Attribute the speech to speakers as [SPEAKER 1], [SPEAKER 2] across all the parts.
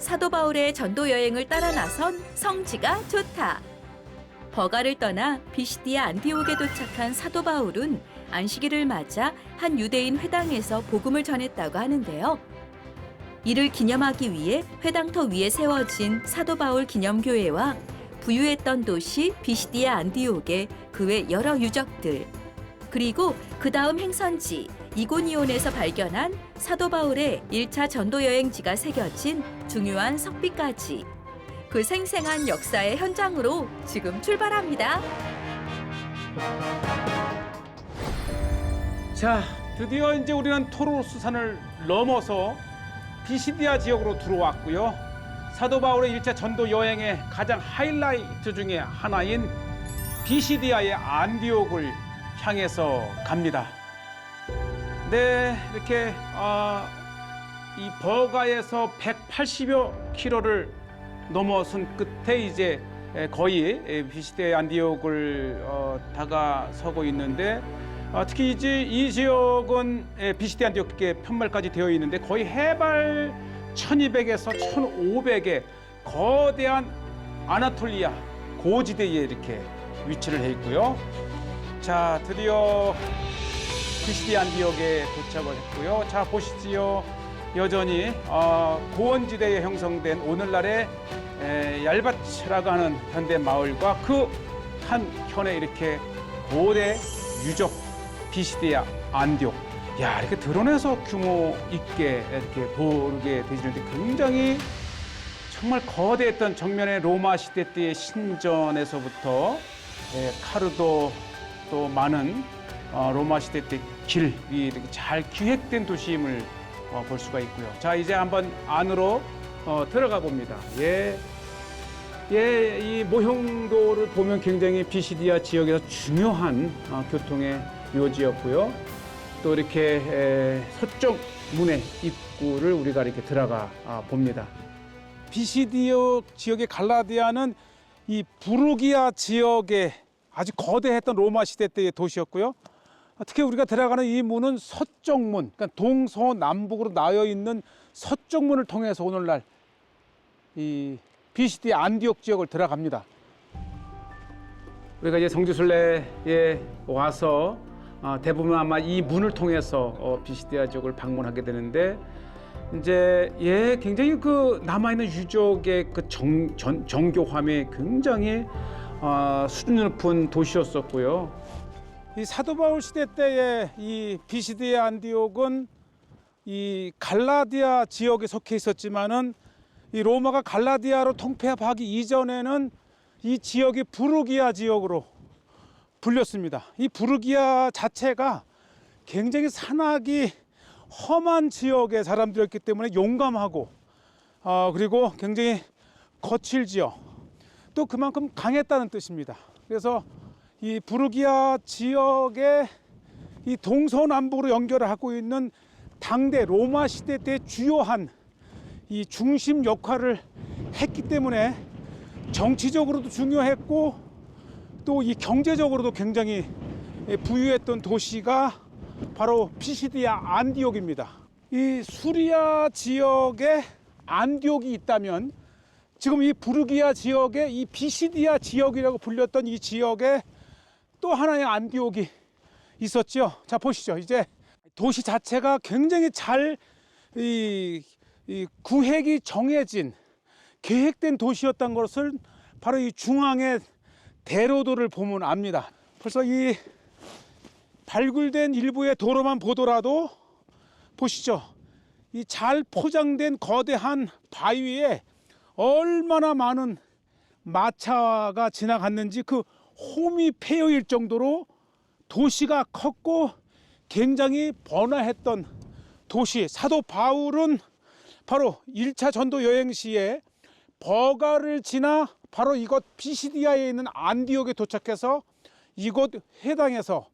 [SPEAKER 1] 사도 바울의 전도 여행을 따라 나선 성지가 좋다. 버가를 떠나 비시디아 안디옥에 도착한 사도 바울은 안식일을 맞아 한 유대인 회당에서 복음을 전했다고 하는데요. 이를 기념하기 위해 회당터 위에 세워진 사도 바울 기념교회와 부유했던 도시 비시디아 안디옥의 그 외 여러 유적들, 그리고 그 다음 행선지 이고니온에서 발견한 사도 바울의 1차 전도 여행지가 새겨진 중요한 석비까지 그 생생한 역사의 현장으로 지금 출발합니다.
[SPEAKER 2] 자, 드디어 이제 우리는 토로스 산을 넘어서 비시디아 지역으로 들어왔고요. 사도 바울의 1차 전도 여행의 가장 하이라이트 중에 하나인 비시디아의 안디옥을 향해서 갑니다. 네, 이렇게 이 버가에서 180여 킬로를 넘어선 끝에 이제 거의 비시디아의 안디옥을 다가서고 있는데, 특히 이제 이 지역은 비시디아 안디옥의 편말까지 되어 있는데 거의 해발 1200에서 1500의 거대한 아나톨리아 고지대에 이렇게 위치를 해 있고요. 자, 드디어 비시디아 안디옥에 도착을 했고요. 자, 보시지요. 여전히 고원지대에 형성된 오늘날의 얄바츠라고 하는 현대 마을과 그 한켠에 이렇게 고대 유적 비시디아 안디옥. 야, 이렇게 드러내서 규모 있게 이렇게 보게 되시는데 굉장히 정말 거대했던 정면의 로마 시대 때의 신전에서부터 카르도 또 많은 로마 시대 때 길이 이렇게 잘 기획된 도시임을 볼 수가 있고요. 자, 이제 한번 안으로 들어가 봅니다. 이 모형도를 보면 굉장히 비시디아 지역에서 중요한 교통의 요지였고요. 또 이렇게 서쪽 문의 입구를 우리가 이렇게 들어가 봅니다. 비시디아 지역의 갈라디아는 이 부르기아 지역의 아주 거대했던 로마 시대 때의 도시였고요. 특히 우리가 들어가는 이 문은 서쪽 문, 그러니까 동서남북으로 나여 있는 서쪽 문을 통해서 오늘날 이 비시디아 안디옥 지역을 들어갑니다. 우리가 이제 성지순례에 와서 대부분 아마 이 문을 통해서 비시디아 지역을 방문하게 되는데, 이제 굉장히 그 남아있는 유적의 그 정교함이 굉장히 수준 높은 도시였었고요. 이 사도 바울 시대 때의 이 비시디아 안디옥은 이 갈라디아 지역에 속해 있었지만은 이 로마가 갈라디아로 통폐합하기 이전에는 이 지역이 부르기아 지역으로 불렸습니다. 이 부르기아 자체가 굉장히 산악이 험한 지역의 사람들이었기 때문에 용감하고 그리고 굉장히 거칠지요. 또 그만큼 강했다는 뜻입니다. 그래서 이 부르기아 지역의 이 동서남북으로 연결을 하고 있는 당대 로마 시대 때 주요한 이 중심 역할을 했기 때문에 정치적으로도 중요했고 또 이 경제적으로도 굉장히 부유했던 도시가 바로 비시디아 안디옥입니다. 이 수리아 지역에 안디옥이 있다면 지금 이 부르기아 지역에 이 비시디아 지역이라고 불렸던 이 지역에 또 하나의 안디옥이 있었죠. 자, 보시죠. 이제 도시 자체가 굉장히 잘 구획이 정해진 계획된 도시였던 것을 바로 이 중앙의 대로도를 보면 압니다. 벌써 이 발굴된 일부의 도로만 보더라도 보시죠. 이 잘 포장된 거대한 바위에 얼마나 많은 마차가 지나갔는지 그 홈이 패여일 정도로 도시가 컸고 굉장히 번화했던 도시. 사도 바울은 바로 1차 전도 여행 시에 버가를 지나 바로 이곳 비시디아에 있는 안디옥에 도착해서 이곳 회당에서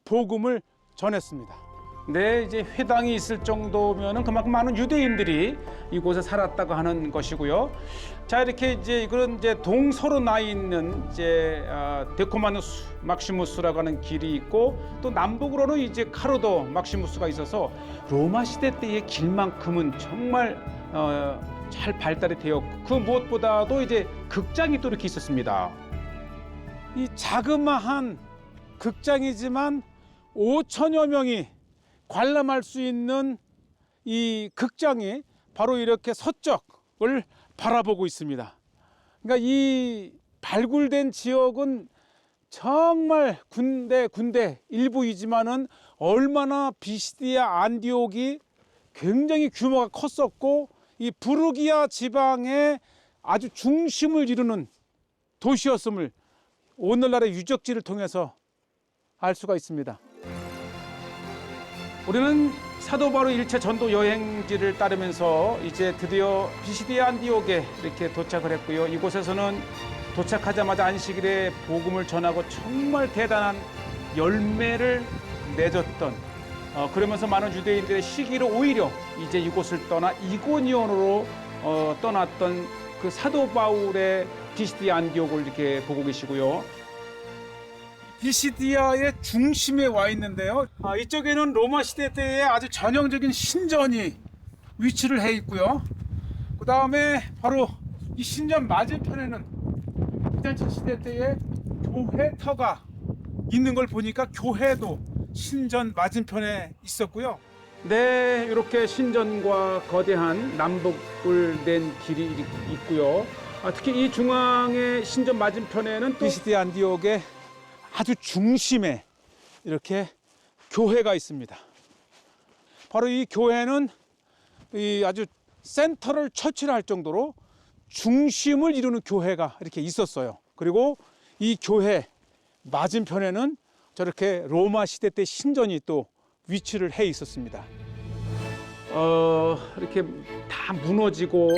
[SPEAKER 2] 복음을 전했습니다. 네, 이제 회당이 있을 정도면은 그만큼 많은 유대인들이 이곳에 살았다고 하는 것이고요. 자, 이렇게 이제 그런 이제 동서로 나 있는 이제 데코마누스 막시무스라고 하는 길이 있고, 또 남북으로는 이제 카르도 막시무스가 있어서 로마 시대 때의 길만큼은 정말 잘 발달이 되었고 그 무엇보다도 이제 극장이 또 이렇게 있었습니다. 이 자그마한 극장이지만 5천여 명이 관람할 수 있는 이 극장이 바로 이렇게 서쪽을 바라보고 있습니다. 그러니까 이 발굴된 지역은 정말 군데 일부이지만은 얼마나 비시디아 안디옥이 굉장히 규모가 컸었고 이 부르기아 지방의 아주 중심을 이루는 도시였음을 오늘날의 유적지를 통해서 알 수가 있습니다. 우리는 사도 바로 1차 전도 여행지를 따르면서 이제 드디어 비시디아 안디옥에 이렇게 도착을 했고요. 이곳에서는 도착하자마자 안식일에 복음을 전하고 정말 대단한 열매를 맺었던 그러면서 많은 유대인들의 시기로 오히려 이제 이곳을 떠나 이고니온으로 떠났던 그 사도 바울의 비시디아 안디옥을 이렇게 보고 계시고요. 비시디아의 중심에 와 있는데요. 이쪽에는 로마 시대 때의 아주 전형적인 신전이 위치를 해 있고요. 그 다음에 바로 이 신전 맞은편에는 비잔치 시대 때의 교회터가 있는 걸 보니까 교회도 신전 맞은편에 있었고요. 네, 이렇게 신전과 거대한 남북을 낸 길이 있고요. 특히 이 중앙의 신전 맞은편에는 또 비시디아 안디옥의 아주 중심에 이렇게 교회가 있습니다. 바로 이 교회는 이 아주 센터를 처치를 할 정도로 중심을 이루는 교회가 이렇게 있었어요. 그리고 이 교회 맞은편에는 저렇게 로마 시대 때 신전이 또 위치를 해 있었습니다. 이렇게 다 무너지고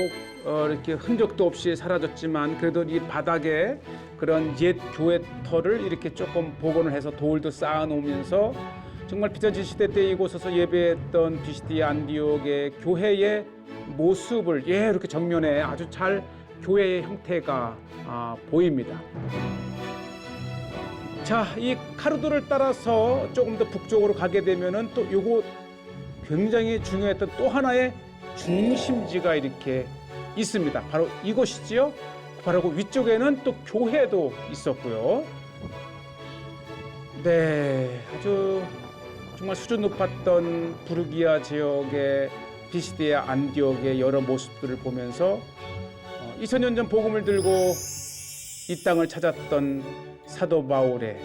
[SPEAKER 2] 이렇게 흔적도 없이 사라졌지만 그래도 이 바닥에 그런 옛 교회터를 이렇게 조금 복원을 해서 돌도 쌓아 놓으면서 정말 비잔치 시대 때 이곳에서 예배했던 비시디아 안디옥의 교회의 모습을 이렇게 정면에 아주 잘 교회의 형태가 보입니다. 자, 이 카르도를 따라서 조금 더 북쪽으로 가게 되면은 또 요거 굉장히 중요했던 또 하나의 중심지가 이렇게 있습니다. 바로 이곳이지요. 바로 그 위쪽에는 또 교회도 있었고요. 네, 아주 정말 수준 높았던 부르기아 지역의 비시디아 안디옥의 여러 모습들을 보면서 2000년 전 복음을 들고 이 땅을 찾았던 사도 바울의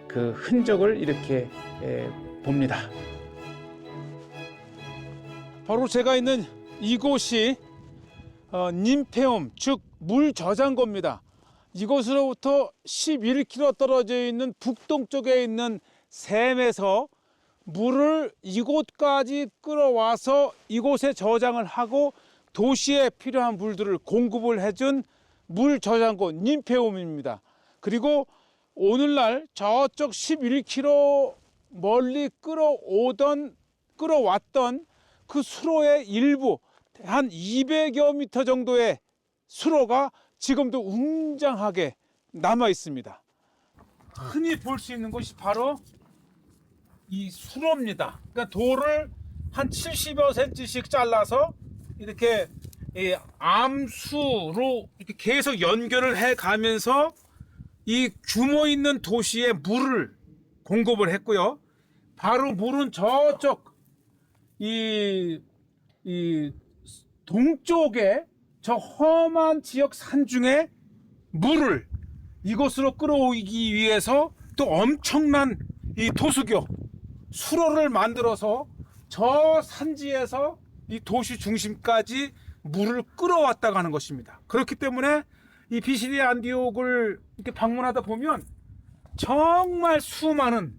[SPEAKER 2] 그 흔적을 이렇게 봅니다. 바로 제가 있는 이곳이 님페움, 즉 물 저장고입니다. 이곳으로부터 11km 떨어져 있는 북동쪽에 있는 샘에서 물을 이곳까지 끌어와서 이곳에 저장을 하고 도시에 필요한 물들을 공급을 해준 물 저장고 님페움입니다. 그리고 오늘날 저쪽 11km 멀리 끌어왔던 그 수로의 일부 한 200여 미터 정도의 수로가 지금도 웅장하게 남아 있습니다. 흔히 볼 수 있는 것이 바로 이 수로입니다. 그러니까 돌을 한 70여 cm씩 잘라서 이렇게 암수로 이렇게 계속 연결을 해 가면서 이 규모 있는 도시에 물을 공급을 했고요. 바로 물은 저쪽 이 동쪽에 저 험한 지역 산중에 물을 이곳으로 끌어오기 위해서 또 엄청난 이 도수교 수로를 만들어서 저 산지에서 이 도시 중심까지 물을 끌어왔다고 하는 것입니다. 그렇기 때문에 이 비시디아 안디옥을 이렇게 방문하다 보면 정말 수많은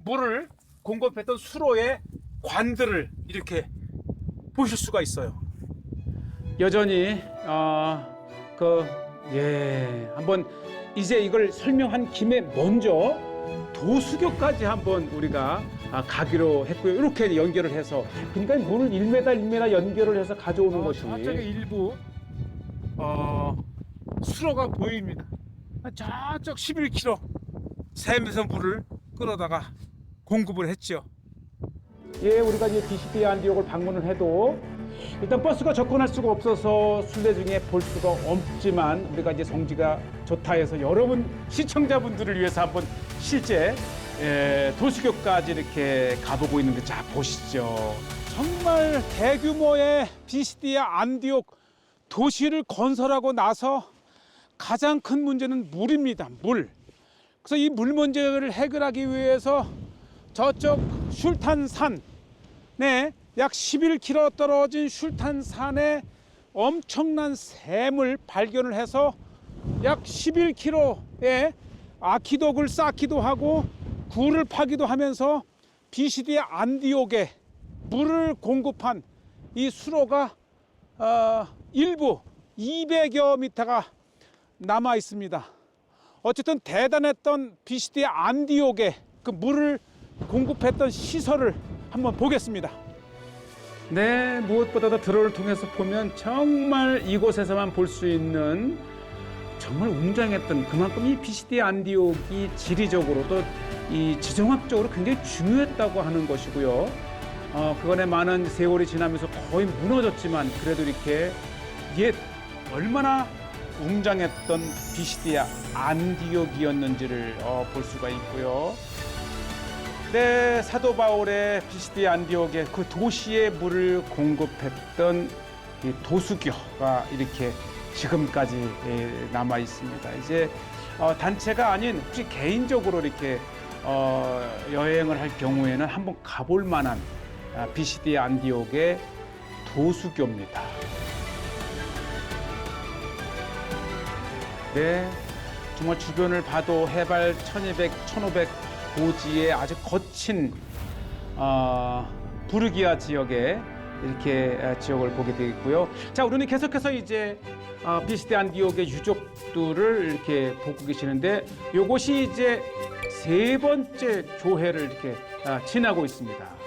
[SPEAKER 2] 물을 공급했던 수로의 관들을 이렇게 보실 수가 있어요. 여전히 한번 이제 이걸 설명한 김에 먼저 도수교까지 한번 우리가 가기로 했고요. 이렇게 연결을 해서 그러니까 물을 1m 연결을 해서 가져오는 것이 저쪽에 일부 수로가 보입니다. 저쪽 11km 샘에서 물을 끌어다가 공급을 했죠. 우리가 이제 비시디아 안디옥을 방문을 해도 일단 버스가 접근할 수가 없어서 순례 중에 볼 수가 없지만 우리가 이제 성지가 좋다 해서 여러분 시청자분들을 위해서 한번 실제 도수교까지 이렇게 가보고 있는데 자 보시죠. 정말 대규모의 비시디아 안디옥 도시를 건설하고 나서 가장 큰 문제는 물입니다. 물. 그래서 이 물 문제를 해결하기 위해서 저쪽 슐탄산에 약 11km 떨어진 슐탄산에 엄청난 샘을 발견을 해서 약 11km의 아키독을 쌓기도 하고 굴을 파기도 하면서 비시디아 안디옥에 물을 공급한 이 수로가 일부 200여 미터가 남아 있습니다. 어쨌든 대단했던 비시디아 안디옥에 그 물을 공급했던 시설을 한번 보겠습니다. 네, 무엇보다도 드론을 통해서 보면 정말 이곳에서만 볼 수 있는 정말 웅장했던 그만큼 이 비시디아 안디옥이 지리적으로도 이 지정학적으로 굉장히 중요했다고 하는 것이고요. 그간에 많은 세월이 지나면서 거의 무너졌지만 그래도 이렇게 옛 얼마나 웅장했던 비시디아 안디옥이었는지를 볼 수가 있고요. 네, 사도 바울의 비시디아 안디옥에 그 도시에 물을 공급했던 이 도수교가 이렇게 지금까지 남아 있습니다. 이제 단체가 아닌 혹시 개인적으로 이렇게 여행을 할 경우에는 한번 가볼 만한 비시디아 안디옥의 도수교입니다. 네, 정말 주변을 봐도 해발 1200, 1500 고지의 아주 거친 부르기아 지역에 이렇게 지역을 보게 되겠고요. 자, 우리는 계속해서 이제 비시디아 안디옥의 유적들을 이렇게 보고 계시는데 이곳이 이제 세 번째 교회를 이렇게 지나고 있습니다.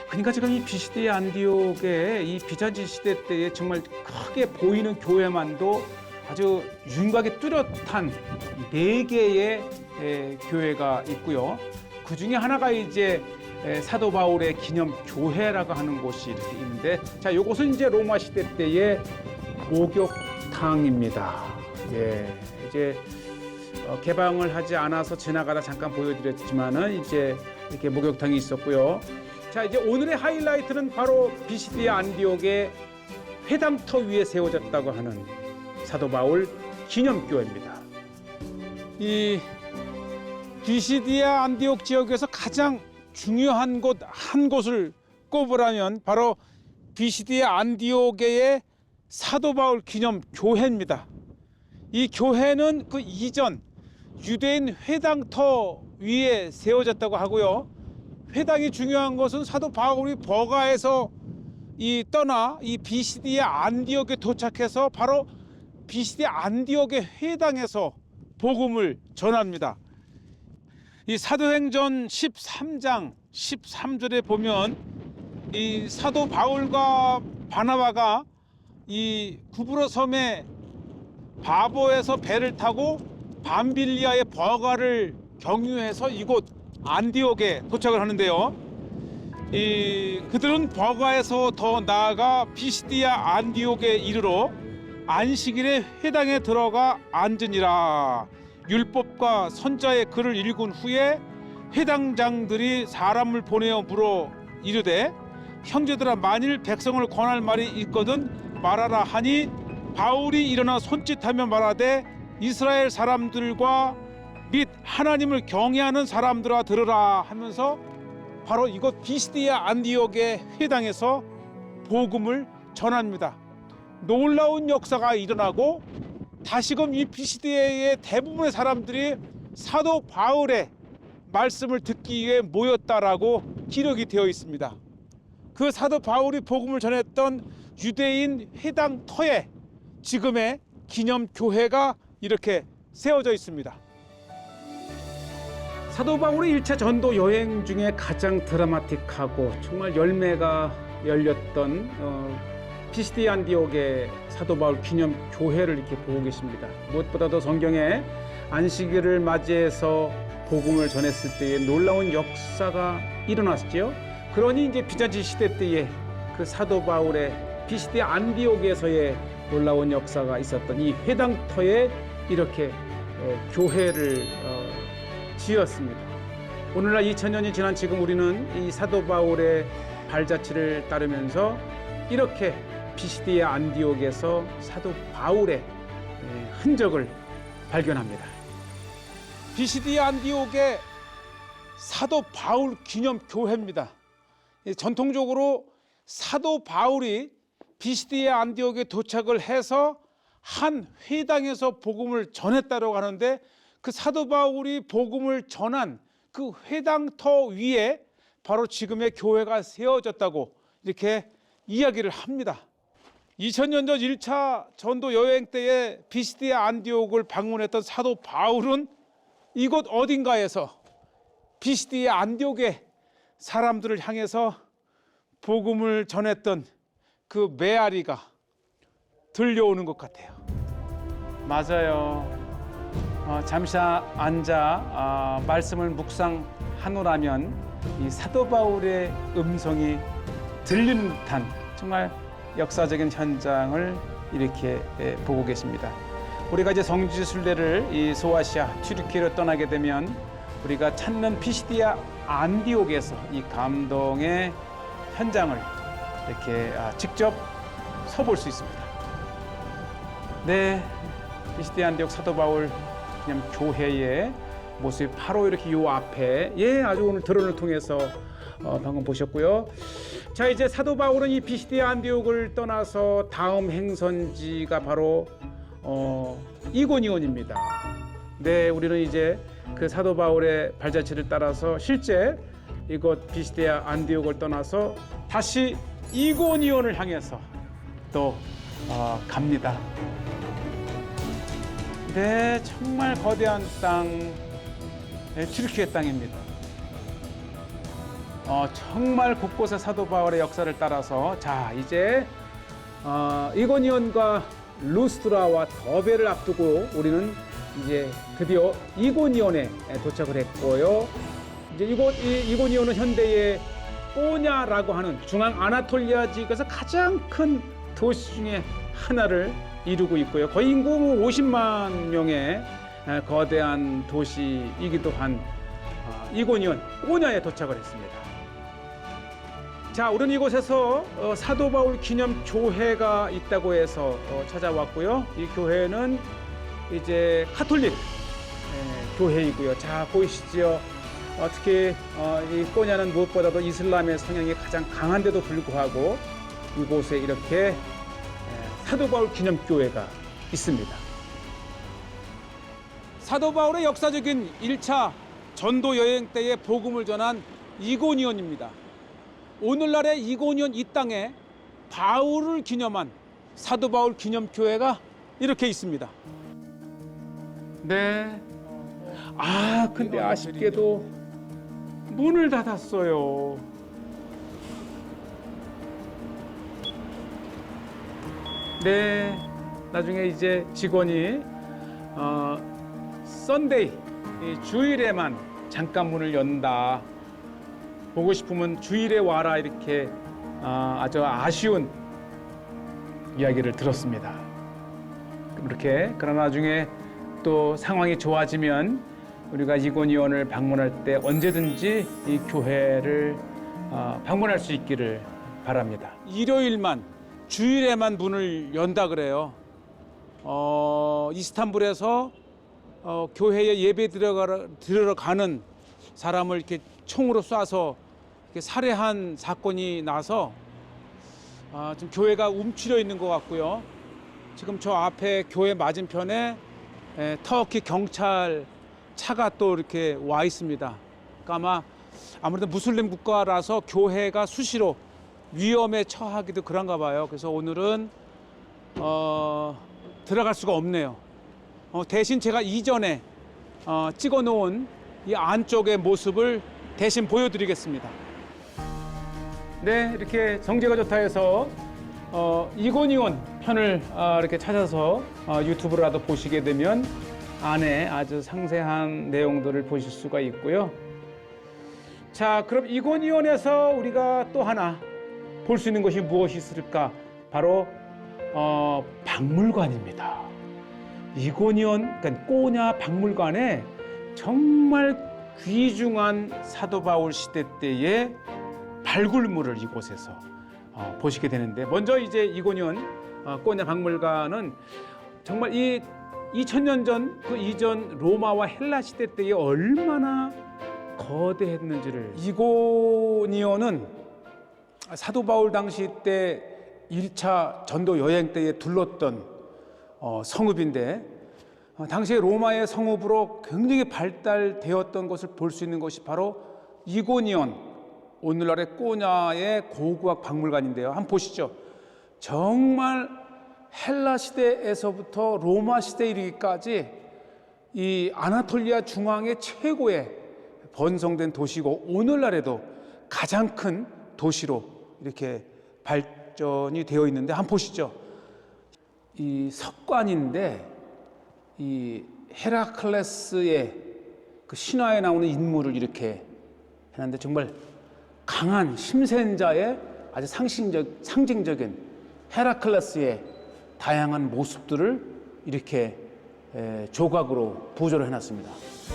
[SPEAKER 2] 그러니까 지금 이 비시디아 안디옥의 이 비잔틴 시대 때에 정말 크게 보이는 교회만도 아주 윤곽이 뚜렷한 4개의 교회가 있고요. 그 중에 하나가 이제 사도 바울의 기념 교회라고 하는 곳이 이렇게 있는데, 자, 이곳은 이제 로마 시대 때의 목욕탕입니다. 예, 이제 개방을 하지 않아서 지나가다 잠깐 보여드렸지만은 이제 이렇게 목욕탕이 있었고요. 자, 이제 오늘의 하이라이트는 바로 비시디아 안디옥의 회당터 위에 세워졌다고 하는 사도 바울 기념교회입니다. 이 비시디아 안디옥 지역에서 가장 중요한 곳 한 곳을 꼽으라면 바로 비시디아 안디옥의 사도 바울 기념 교회입니다. 이 교회는 그 이전 유대인 회당터 위에 세워졌다고 하고요. 회당이 중요한 것은 사도 바울이 버가에서 떠나 이 비시디아 안디옥에 도착해서 바로 비시디아 안디옥의 회당에서 복음을 전합니다. 이 사도행전 13장 13절에 보면 이 사도 바울과 바나바가 이 구브로 섬의 바보에서 배를 타고 밤빌리아의 버가를 경유해서 이곳 안디옥에 도착을 하는데요. 그들은 버가에서 더 나아가 비시디아 안디옥에 이르러 안식일에 회당에 들어가 앉으니라. 율법과 선자의 글을 읽은 후에 회당장들이 사람을 보내어 물어 이르되 형제들아, 만일 백성을 권할 말이 있거든 말하라 하니 바울이 일어나 손짓하며 말하되 이스라엘 사람들과 및 하나님을 경외하는 사람들아 들으라 하면서 바로 이곳 비시디아 안디옥의 회당에서 복음을 전합니다. 놀라운 역사가 일어나고 다시금 이 비시디아의 대부분의 사람들이 사도 바울의 말씀을 듣기 위해 모였다라고 기록이 되어 있습니다. 그 사도 바울이 복음을 전했던 유대인 회당터에 지금의 기념 교회가 이렇게 세워져 있습니다. 사도 바울의 1차 전도 여행 중에 가장 드라마틱하고 정말 열매가 열렸던 비시디아 안디옥의 사도 바울 기념 교회를 이렇게 보고 계십니다. 무엇보다도 성경에 안식일을 맞이해서 복음을 전했을 때에 놀라운 역사가 일어났죠. 그러니 이제 비잔틴 시대 때에 그 그 사도 바울의 피시디 안디옥에서의 놀라운 역사가 있었던 이 회당터에 이렇게 교회를 지었습니다. 오늘날 2000년이 지난 지금 우리는 이 사도 바울의 발자취를 따르면서 이렇게 피시디의 안디옥에서 사도 바울의 흔적을 발견합니다. 피시디의 안디옥의 사도 바울 기념 교회입니다. 전통적으로 사도 바울이 피시디의 안디옥에 도착을 해서 한 회당에서 복음을 전했다고 하는데 그 사도 바울이 복음을 전한 그 회당터 위에 바로 지금의 교회가 세워졌다고 이렇게 이야기를 합니다. 2000년 전 1차 전도 여행 때에 피시디의 안디옥을 방문했던 사도 바울은 이곳 어딘가에서 피시디의 안디옥의 사람들을 향해서 복음을 전했던 그 메아리가 들려오는 것 같아요. 맞아요. 잠시 앉아 말씀을 묵상하노라면 이 사도 바울의 음성이 들리는 듯한 정말 역사적인 현장을 이렇게 보고 계십니다. 우리가 이제 성지 순례를 이 소아시아 튀르키예로 떠나게 되면 우리가 찾는 피시디아 안디옥에서 이 감동의 현장을 이렇게 직접 서볼 수 있습니다. 네, 피시디아 안디옥 사도 바울 그냥 교회의 모습이 바로 이렇게 요 앞에 아주 오늘 드론을 통해서 방금 보셨고요. 자, 이제 사도 바울은 이 피시디아 안디옥을 떠나서 다음 행선지가 바로 이고니온입니다. 네, 우리는 이제 그 사도 바울의 발자취를 따라서 실제 이곳 피시디아 안디옥을 떠나서 다시 이고니온을 향해서 또 갑니다. 네, 정말 거대한 땅, 튀르키예 땅입니다. 정말 곳곳에 사도 바울의 역사를 따라서 자, 이제 이고니온과 루스드라와 더베를 앞두고 우리는 이제 드디어 이고니온에 도착을 했고요. 이제 이고니온은 현대의 꼬냐라고 하는 중앙 아나톨리아 지역에서 가장 큰 도시 중에 하나를 이루고 있고요. 거의 인구 50만 명의 거대한 도시이기도 한 이고니온 꼬냐에 도착을 했습니다. 자, 우리는 이곳에서 사도 바울 기념 교회가 있다고 해서 찾아왔고요. 이 교회는 이제 카톨릭 교회이고요. 자, 보이시죠? 특히 이 꼬냐는 무엇보다도 이슬람의 성향이 가장 강한데도 불구하고 이곳에 이렇게 사도 바울 기념 교회가 있습니다. 사도 바울의 역사적인 1차 전도 여행 때에 복음을 전한 이고니온입니다. 오늘날의 이고니온 이 땅에 바울을 기념한 사도 바울 기념 교회가 이렇게 있습니다. 네. 근데 아쉽게도 문을 닫았어요. 네. 나중에 이제 직원이 썬데이 주일에만 잠깐 문을 연다. 보고 싶으면 주일에 와라 이렇게 아주 아쉬운 이야기를 들었습니다. 그렇게 그러나 나중에 또 상황이 좋아지면 우리가 이고니온을 방문할 때 언제든지 이 교회를 방문할 수 있기를 바랍니다. 일요일만 주일에만 문을 연다 그래요. 이스탄불에서 교회에 예배 들으러 가는 사람을 이렇게 총으로 쏴서 이렇게 살해한 사건이 나서 좀 교회가 움츠려 있는 것 같고요. 지금 저 앞에 교회 맞은편에 터키 경찰 차가 또 이렇게 와 있습니다. 그러니까 아무래도 무슬림 국가라서 교회가 수시로 위험에 처하기도 그런가 봐요. 그래서 오늘은 들어갈 수가 없네요. 대신 제가 이전에 찍어 놓은 이 안쪽의 모습을 대신 보여드리겠습니다. 네, 이렇게 정제가 좋다 해서 이고니온 편을 이렇게 찾아서 유튜브라도 보시게 되면 안에 아주 상세한 내용들을 보실 수가 있고요. 자, 그럼 이고니온에서 우리가 또 하나 볼 수 있는 것이 무엇이 있을까? 바로 박물관입니다. 이고니온, 그러니까 꼬냐 박물관에 정말 귀중한 사도 바울 시대 때의 발굴물을 이곳에서 보시게 되는데, 먼저 이제 이고니온 꼬냐 박물관은 정말 이 2000년 전 그 이전 로마와 헬라 시대 때에 얼마나 거대했는지를, 이고니온은 사도 바울 당시 때 1차 전도 여행 때에 둘렀던 성읍인데, 당시에 로마의 성읍으로 굉장히 발달되었던 것을 볼 수 있는 것이 바로 이고니온, 오늘날의 꼬냐의 고고학 박물관인데요. 한번 보시죠. 정말 헬라 시대에서부터 로마 시대에 이르기까지 이 아나톨리아 중앙의 최고의 번성된 도시고, 오늘날에도 가장 큰 도시로 이렇게 발전이 되어 있는데, 한번 보시죠. 이 석관인데, 이 헤라클레스의 그 신화에 나오는 인물을 이렇게 해놨는데, 정말 강한 심센자의 아주 상징적인 헤라클레스의 다양한 모습들을 이렇게 조각으로 부조를 해놨습니다.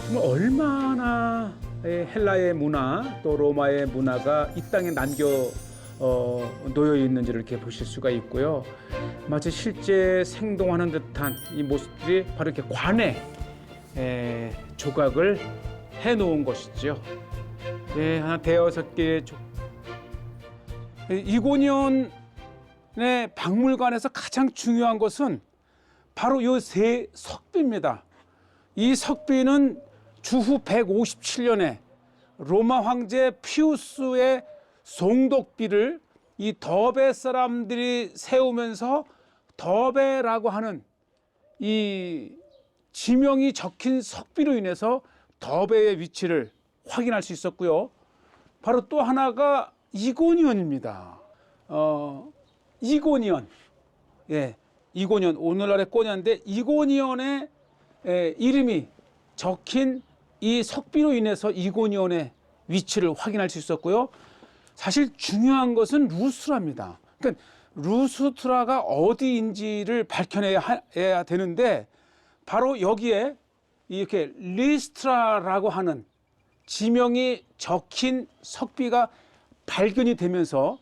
[SPEAKER 2] 정말 얼마나 헬라의 문화 또 로마의 문화가 이 땅에 놓여 있는지를 이렇게 보실 수가 있고요. 마치 실제 생동하는 듯한 이 모습들이 바로 이렇게 관에 조각을 해놓은 것이죠. 한 대여섯 개의 이고니온의 박물관에서 가장 중요한 것은 바로 이 세 석비입니다. 이 석비는 주후 157년에 로마 황제 피우스의 송독비를 이 더베 사람들이 세우면서 더베라고 하는 이 지명이 적힌 석비로 인해서 더베의 위치를 확인할 수 있었고요. 바로 또 하나가 이고니온입니다. 이고니온, 이고니온, 오늘날의 꼬냐인데, 이고니온의 이름이 적힌 이 석비로 인해서 이고니온의 위치를 확인할 수 있었고요. 사실 중요한 것은 루스트라입니다. 그러니까 루스트라가 어디인지를 밝혀내야 되는데, 바로 여기에 이렇게 리스트라라고 하는 지명이 적힌 석비가 발견이 되면서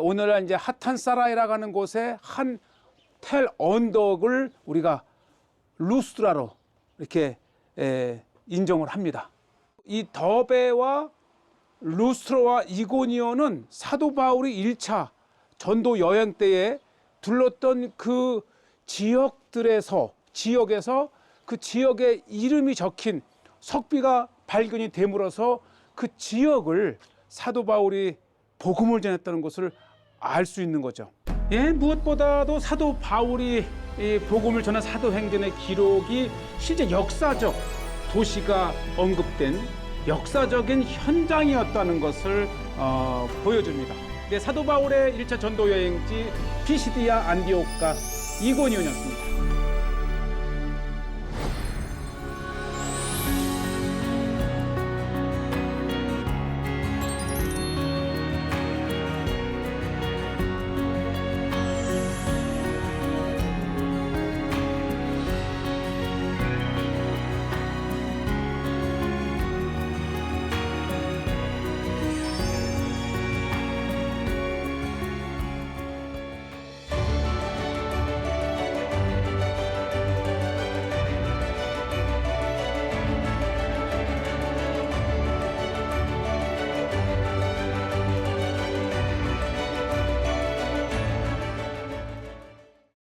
[SPEAKER 2] 오늘날 이제 하탄사라이라고 하는 곳에 한 텔 언덕을 우리가 루스트라로 이렇게 인정을 합니다. 이 더베와 루스트라와 이고니온은 사도 바울이 1차 전도 여행 때에 둘렀던 그 지역에서 그 지역의 이름이 적힌 석비가 발견이 됨으로써 그 지역을 사도 바울이 복음을 전했다는 것을 알 수 있는 거죠. 무엇보다도 사도 바울이 이 복음을 전한 사도행전의 기록이 실제 역사적 도시가 언급된 역사적인 현장이었다는 것을 보여줍니다. 사도 바울의 1차 전도 여행지 피시디아 안디옥과 이고니온이었습니다.